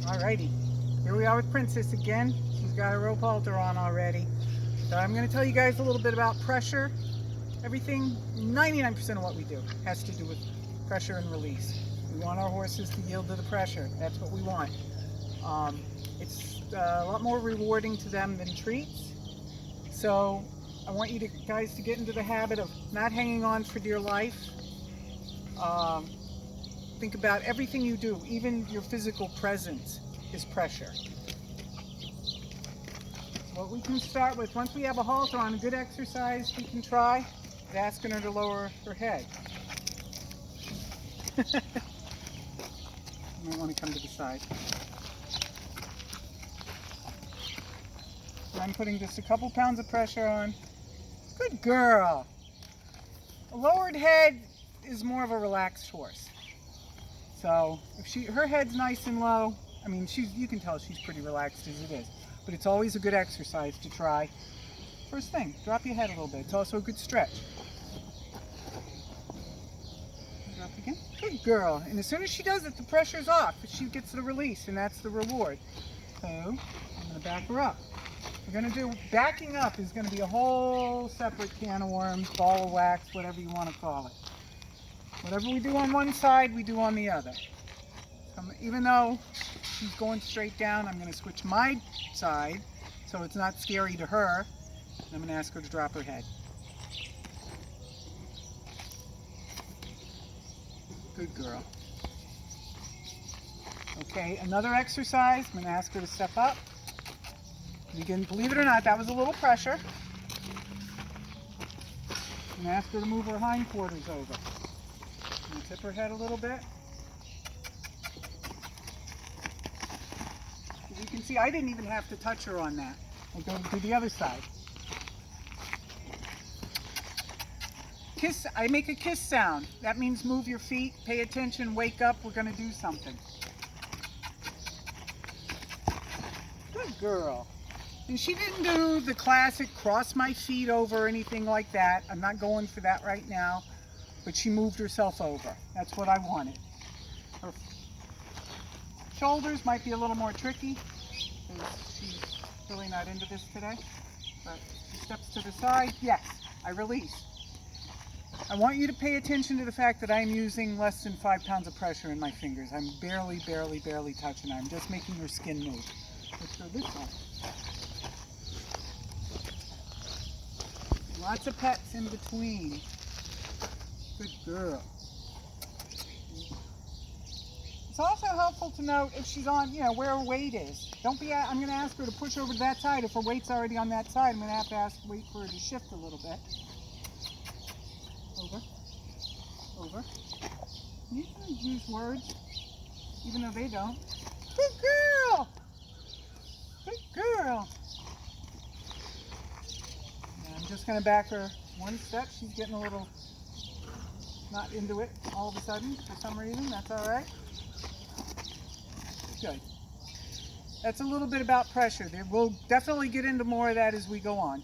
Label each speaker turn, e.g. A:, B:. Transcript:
A: Alrighty, here we are with Princess again. She's got her rope halter on already. So I'm going to tell you guys a little bit about pressure. Everything, 99% of what we do has to do with pressure and release. We want our horses to yield to the pressure. That's what we want. It's a lot more rewarding to them than treats. So I want you guys to get into the habit of not hanging on for dear life. Think about everything you do, even your physical presence is pressure. What we can start with, once we have a halter on, a good exercise we can try is asking her to lower her head. You might want to come to the side. And I'm putting just a couple pounds of pressure on. Good girl. A lowered head is more of a relaxed horse. So if her head's nice and low, I mean, you can tell she's pretty relaxed as it is. But it's always a good exercise to try. First thing, drop your head a little bit. It's also a good stretch. Drop again. Good girl. And as soon as she does it, the pressure's off. She gets the release, and that's the reward. So I'm going to back her up. We're going to do, backing up is going to be a whole separate can of worms, ball of wax, whatever you want to call it. Whatever we do on one side, we do on the other. Even though she's going straight down, I'm going to switch my side so it's not scary to her. I'm going to ask her to drop her head. Good girl. Okay, another exercise. I'm going to ask her to step up. And again, believe it or not, that was a little pressure. I'm going to ask her to move her hindquarters over. I'm going to tip her head a little bit. As you can see, I didn't even have to touch her on that. I'll go to the other side. Kiss, I make a kiss sound. That means move your feet, pay attention, wake up, we're going to do something. Good girl. And she didn't do the classic cross my feet over or anything like that. I'm not going for that right now. But she moved herself over. That's what I wanted. Her shoulders might be a little more tricky because she's really not into this today. But she steps to the side. Yes, I release. I want you to pay attention to the fact that I'm using less than 5 pounds of pressure in my fingers. I'm barely touching her. I'm just making her skin move. Let's go this way. Lots of pets in between. Good girl. It's also helpful to note if she's on, where her weight is. I'm going to ask her to push over to that side. If her weight's already on that side, I'm going to have to wait for her to shift a little bit. Over. Over. You can use words, even though they don't. Good girl! Good girl! And I'm just going to back her one step. She's getting a little not into it all of a sudden for some reason. That's all right. Good. That's a little bit about pressure. We'll definitely get into more of that as we go on.